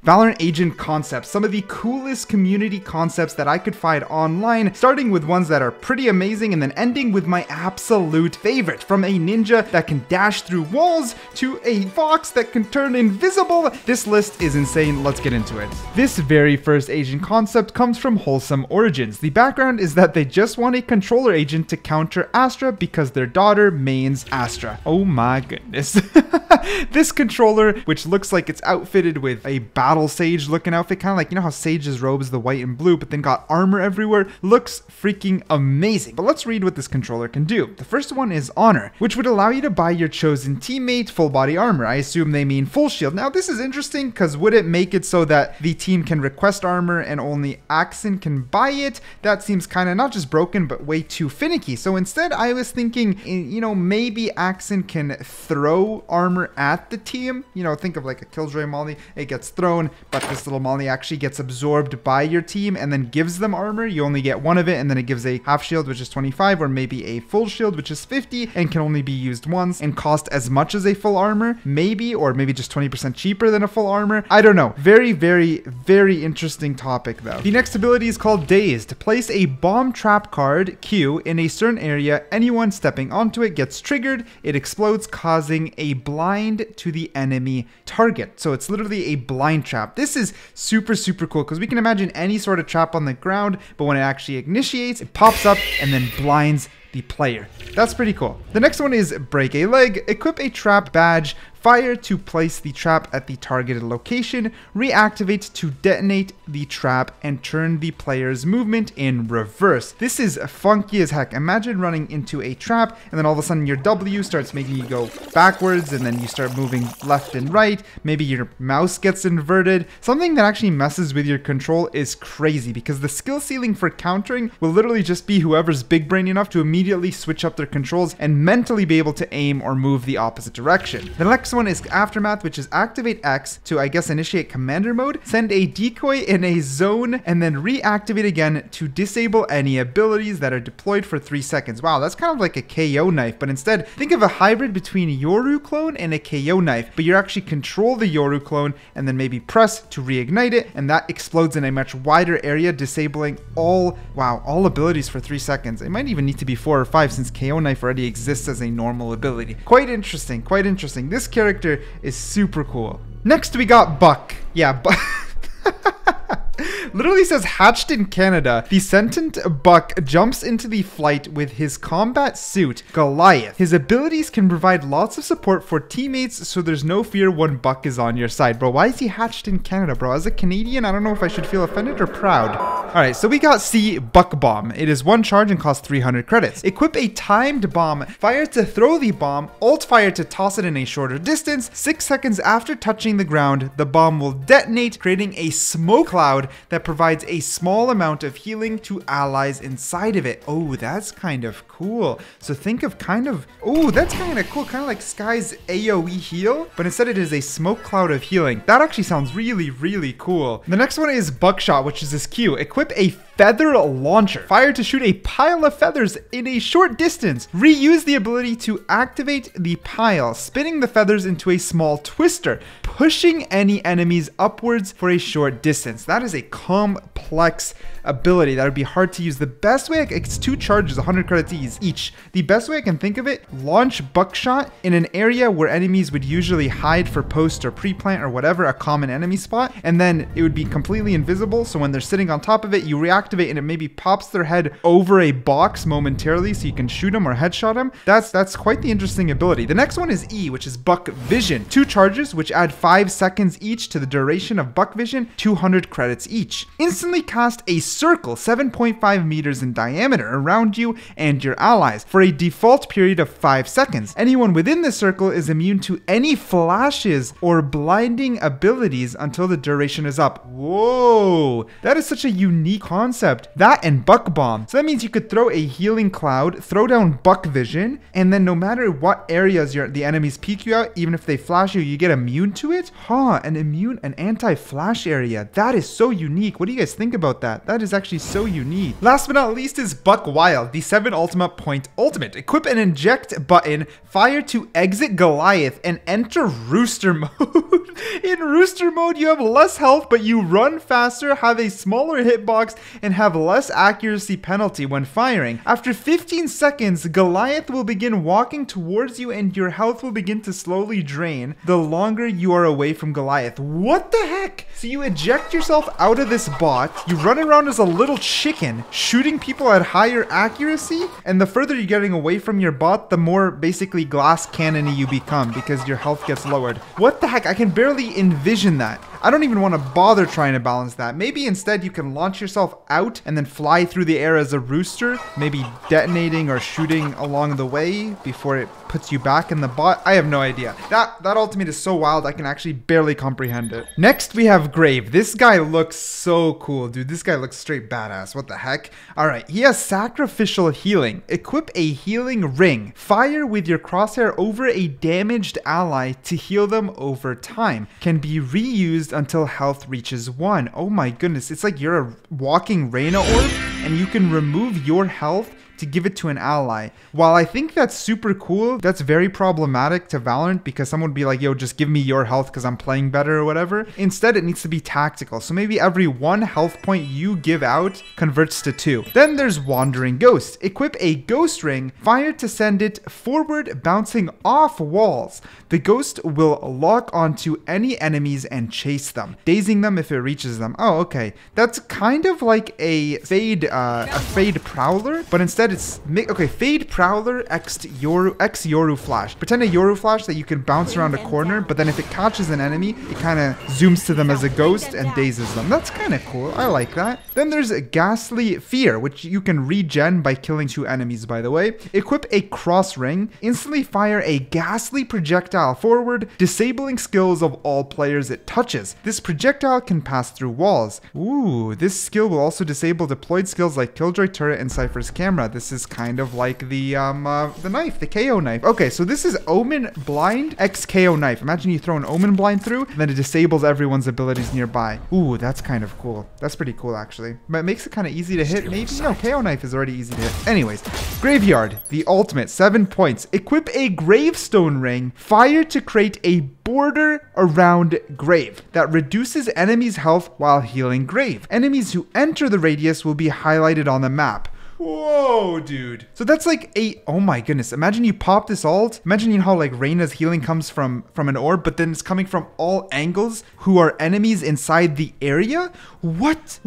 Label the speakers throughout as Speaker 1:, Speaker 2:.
Speaker 1: Valorant agent concepts, some of the coolest community concepts that I could find online, starting with ones that are pretty amazing and then ending with my absolute favorite, from a ninja that can dash through walls to a fox that can turn invisible. This list is insane. Let's get into it. This very first agent concept comes from Wholesome Origins. The background is that they just want a controller agent to counter Astra because their daughter mains Astra. Oh my goodness. This controller, which looks like it's outfitted with a battle sage looking outfit, kind of like, you know how Sage's robe is the white and blue, but then got armor everywhere, looks freaking amazing. But let's read what this controller can do. The first one is Honor, which would allow you to buy your chosen teammate full body armor. I assume they mean full shield. Now this is interesting because would it make it so that the team can request armor and only Axon can buy it? That seems kind of not just broken, but way too finicky. So instead I was thinking, you know, maybe Axon can throw armor at the team. You know, think of like a Killjoy molly. It gets thrown, but this little molly actually gets absorbed by your team and then gives them armor. You only get one of it, and then it gives a half shield, which is 25, or maybe a full shield, which is 50, and can only be used once and cost as much as a full armor, maybe, or maybe just 20% cheaper than a full armor. I don't know. Very, very, very interesting topic though. The next ability is called Dazed. Place a bomb trap card, Q, in a certain area. Anyone stepping onto it gets triggered. It explodes, causing a blind to the enemy target. So it's literally a blind trap. This is super, super cool because we can imagine any sort of trap on the ground, but when it actually initiates, it pops up and then blinds the player. That's pretty cool. The next one is Break a Leg. Equip a trap badge. Fire to place the trap at the targeted location, reactivate to detonate the trap, and turn the player's movement in reverse. This is funky as heck. Imagine running into a trap and then all of a sudden your W starts making you go backwards and then you start moving left and right. Maybe your mouse gets inverted. Something that actually messes with your control is crazy because the skill ceiling for countering will literally just be whoever's big brain enough to immediately switch up their controls and mentally be able to aim or move the opposite direction. The next one is Aftermath, which is activate X to, I guess, initiate commander mode, send a decoy in a zone, and then reactivate again to disable any abilities that are deployed for 3 seconds. Wow, that's kind of like a KO knife, but instead think of a hybrid between Yoru clone and a KO knife, but you actually control the Yoru clone and then maybe press to reignite it, and that explodes in a much wider area, disabling all abilities for 3 seconds. It might even need to be 4 or 5 since KO knife already exists as a normal ability. Quite interesting, quite interesting. This character is super cool. Next we got Buck. Yeah, Buck. Literally says hatched in Canada. The sentient Buck jumps into the flight with his combat suit, Goliath. His abilities can provide lots of support for teammates, so there's no fear when Buck is on your side. Bro, why is he hatched in Canada, bro? As a Canadian, I don't know if I should feel offended or proud. Alright, so we got C, Buck Bomb. It is 1 charge and costs 300 credits. Equip a timed bomb. Fire to throw the bomb, alt fire to toss it in a shorter distance. 6 seconds after touching the ground, the bomb will detonate, creating a smoke cloud that provides a small amount of healing to allies inside of it. Oh, that's kind of cool. So think of that's kind of cool, kind of like Sky's AoE heal, but instead it is a smoke cloud of healing. That actually sounds really, really cool. The next one is Buckshot, which is this Q. Equip a feather launcher. Fire to shoot a pile of feathers in a short distance. Reuse the ability to activate the pile, spinning the feathers into a small twister, pushing any enemies upwards for a short distance. That is a complex ability that would be hard to use. The best way, it's 2 charges, 100 credits each. The best way I can think of it, launch Buckshot in an area where enemies would usually hide for post or pre-plant or whatever, a common enemy spot, and then it would be completely invisible, so when they're sitting on top of it, you reactivate and it maybe pops their head over a box momentarily so you can shoot them or headshot them. That's quite the interesting ability. The next one is E, which is Buck Vision. 2 charges, which add 5 seconds each to the duration of Buck Vision, 200 credits each. Instantly cast a circle 7.5 meters in diameter around you and your allies for a default period of 5 seconds. Anyone within the circle is immune to any flashes or blinding abilities until the duration is up. Whoa, that is such a unique concept. concept. That and Buck Bomb. So that means you could throw a healing cloud, throw down Buck Vision, and then no matter what areas the enemies peek you out, even if they flash you get immune to it? Huh, an anti-flash area. That is so unique. What do you guys think about that? That is actually so unique. Last but not least is Buck Wild, the 7 ultimate point ultimate. Equip an inject button, fire to exit Goliath, and enter Rooster mode. In Rooster mode, you have less health, but you run faster, have a smaller hitbox, and have less accuracy penalty when firing. After 15 seconds, Goliath will begin walking towards you and your health will begin to slowly drain the longer you are away from Goliath. What the heck? So you eject yourself out of this bot, you run around as a little chicken, shooting people at higher accuracy, and the further you're getting away from your bot, the more basically glass cannon-y you become because your health gets lowered. What the heck? I can barely envision that. I don't even want to bother trying to balance that. Maybe instead you can launch yourself out and then fly through the air as a rooster, maybe detonating or shooting along the way before it puts you back in the bot. I have no idea. That ultimate is so wild, I can actually barely comprehend it. Next, we have Grave. This guy looks so cool, dude. This guy looks straight badass. What the heck? All right, he has sacrificial healing. Equip a healing ring. Fire with your crosshair over a damaged ally to heal them over time. Can be reused until health reaches 1. Oh my goodness, it's like you're a walking Reyna orb and you can remove your health to give it to an ally. While I think that's super cool, that's very problematic to Valorant because someone would be like, yo, just give me your health because I'm playing better or whatever. Instead, it needs to be tactical. So maybe every 1 health point you give out converts to 2. Then there's Wandering Ghost. Equip a ghost ring, fire to send it forward, bouncing off walls. The ghost will lock onto any enemies and chase them, dazing them if it reaches them. Oh, okay. That's kind of like a Fade Prowler, but instead it's Fade Prowler x Yoru Flash. Pretend a Yoru Flash that you can bounce around a corner, but then if it catches an enemy, it kind of zooms to them as a ghost and dazes them. That's kind of cool. I like that. Then there's Ghastly Fear, which you can regen by killing 2 enemies, by the way. Equip a cross ring. Instantly fire a ghastly projectile forward, disabling skills of all players it touches. This projectile can pass through walls. Ooh, this skill will also disable deployed skills like Killjoy Turret and Cypher's Camera. This is kind of like the knife, the KO knife. Okay, so this is Omen Blind x KO knife. Imagine you throw an Omen Blind through, and then it disables everyone's abilities nearby. Ooh, that's kind of cool. That's pretty cool, actually. But it makes it kind of easy to hit. Maybe? No, KO knife is already easy to hit. Anyways, Graveyard, the ultimate, 7 points. Equip a Gravestone ring. Fire to create a border around Grave that reduces enemies' health while healing Grave. Enemies who enter the radius will be highlighted on the map. Whoa, dude. So that's like oh my goodness. Imagine you pop this ult. Imagine how like Reyna's healing comes from an orb, but then it's coming from all angles who are enemies inside the area? What?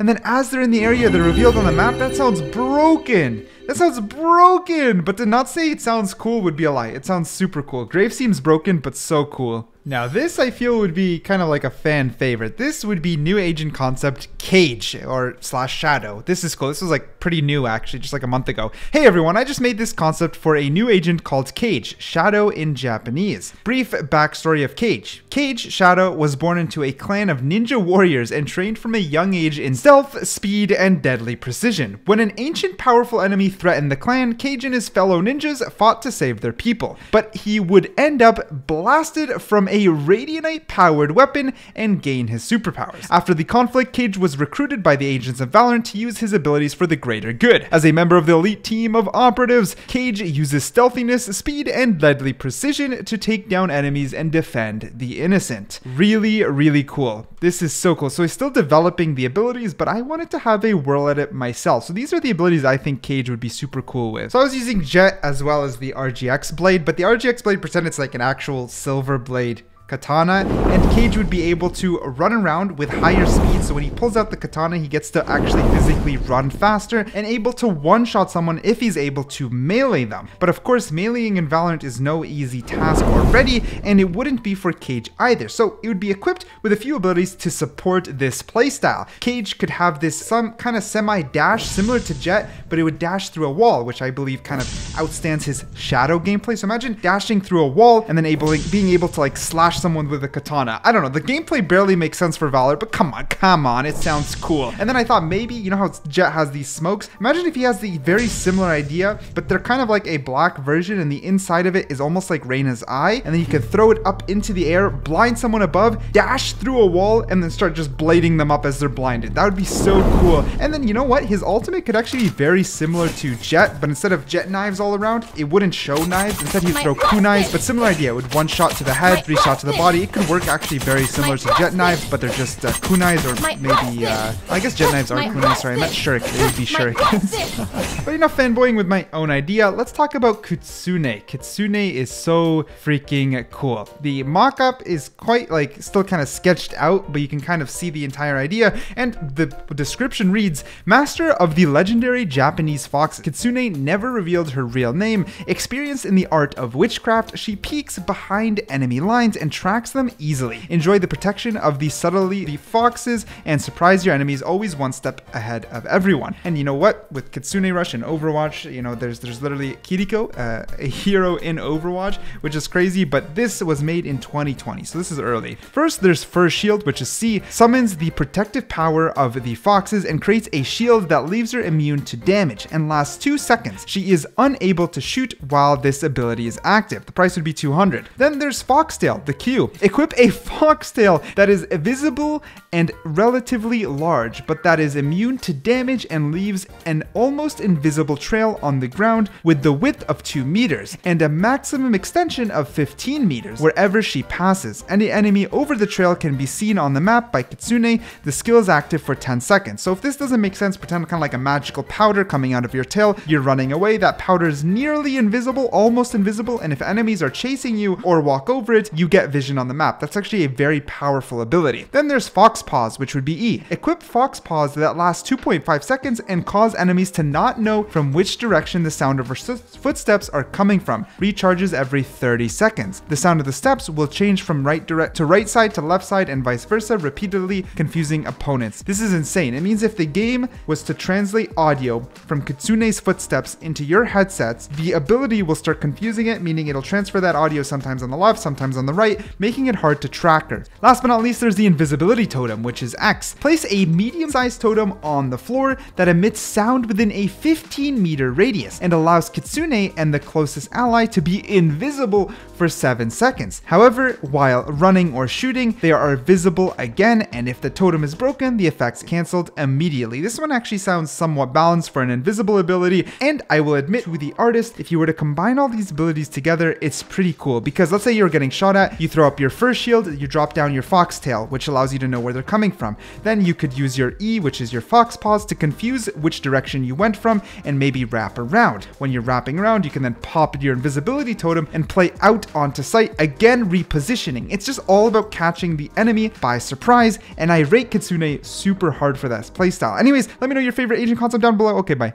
Speaker 1: And then as they're in the area, they're revealed on the map? That sounds broken. That sounds broken. But to not say it sounds cool would be a lie. It sounds super cool. Grave seems broken, but so cool. Now this I feel would be kind of like a fan favorite. This would be new agent concept Cage or / Shadow. This is cool. This was like pretty new actually, just like a month ago. Hey everyone, I just made this concept for a new agent called Cage, Shadow in Japanese. Brief backstory of Cage. Cage Shadow was born into a clan of ninja warriors and trained from a young age in stealth, speed, and deadly precision. When an ancient powerful enemy threatened the clan, Cage and his fellow ninjas fought to save their people. But he would end up blasted from a Radianite-powered weapon and gain his superpowers. After the conflict, Cage was recruited by the agents of Valorant to use his abilities for the greater good. As a member of the elite team of operatives, Cage uses stealthiness, speed, and deadly precision to take down enemies and defend the innocent. Really, really cool. This is so cool. So he's still developing the abilities, but I wanted to have a whirl at it myself. So these are the abilities I think Cage would be super cool with. So I was using Jet as well as the RGX blade, but the RGX blade, pretend it's like an actual silver blade katana, and Cage would be able to run around with higher speed. So when he pulls out the katana, he gets to actually physically run faster and able to one-shot someone if he's able to melee them. But of course, meleeing in Valorant is no easy task already, and it wouldn't be for Cage either. So it would be equipped with a few abilities to support this playstyle. Cage could have this some kind of semi-dash similar to Jet, but it would dash through a wall, which I believe kind of outstands his Shadow gameplay. So imagine dashing through a wall and then being able to like slash someone with a katana. I don't know, the gameplay barely makes sense for Valor, but come on, it sounds cool. And then I thought maybe, you know how Jet has these smokes? Imagine if he has the very similar idea, but they're kind of like a black version and the inside of it is almost like Reyna's eye, and then you can throw it up into the air, blind someone above, dash through a wall, and then start just blading them up as they're blinded. That would be so cool. And then you know what? His ultimate could actually be very similar to Jet, but instead of Jet knives all around, it wouldn't show knives. Instead he'd throw kunais, but similar idea. With one shot to the head, 3 shots to the body. It could work actually very similar to Jet knives, but they're just kunais, or maybe, I guess Jet knives are kunais. Sorry, I meant shuriken. It would be shurikens. But enough fanboying with my own idea. Let's talk about Kitsune. Kitsune is so freaking cool. The mock-up is quite like still kind of sketched out, but you can kind of see the entire idea. And the description reads, Master of the legendary Japanese fox, Kitsune never revealed her real name. Experienced in the art of witchcraft, she peeks behind enemy lines and tracks them easily. Enjoy the protection of the subtlety foxes and surprise your enemies, always one step ahead of everyone. And you know what? With Kitsune Rush in Overwatch, you know, there's literally Kiriko, a hero in Overwatch, which is crazy, but this was made in 2020, so this is early. First, there's Fur Shield, which is C, summons the protective power of the foxes and creates a shield that leaves her immune to damage and lasts 2 seconds. She is unable to shoot while this ability is active. The price would be 200. Then there's Foxtail, the Q. Equip a foxtail that is visible and relatively large, but that is immune to damage and leaves an almost invisible trail on the ground with the width of 2 meters and a maximum extension of 15 meters wherever she passes. Any enemy over the trail can be seen on the map by Kitsune. The skill is active for 10 seconds. So if this doesn't make sense, pretend kind of like a magical powder coming out of your tail. You're running away. That powder is nearly invisible, almost invisible, and if enemies are chasing you or walk over it, you get vision on the map. That's actually a very powerful ability. Then there's Fox Paws, which would be E. Equip Fox Paws that last 2.5 seconds and cause enemies to not know from which direction the sound of her footsteps are coming from. Recharges every 30 seconds. The sound of the steps will change from right side to left side and vice versa, repeatedly confusing opponents. This is insane. It means if the game was to translate audio from Kitsune's footsteps into your headsets, the ability will start confusing it, meaning it'll transfer that audio sometimes on the left, sometimes on the right, making it hard to track her. Last but not least, there's the invisibility totem, which is X. Place a medium-sized totem on the floor that emits sound within a 15-meter radius and allows Kitsune and the closest ally to be invisible for 7 seconds. However, while running or shooting, they are visible again, and if the totem is broken, the effect's cancelled immediately. This one actually sounds somewhat balanced for an invisible ability, and I will admit to the artist, if you were to combine all these abilities together, it's pretty cool, because let's say you're getting shot at, you throw up your first shield, you drop down your foxtail, which allows you to know where they're coming from. Then you could use your E, which is your fox paws, to confuse which direction you went from, and maybe wrap around. When you're wrapping around, you can then pop your invisibility totem and play out onto sight, again repositioning. It's just all about catching the enemy by surprise, and I rate Kitsune super hard for this playstyle. Anyways, let me know your favorite agent concept down below. Okay, bye.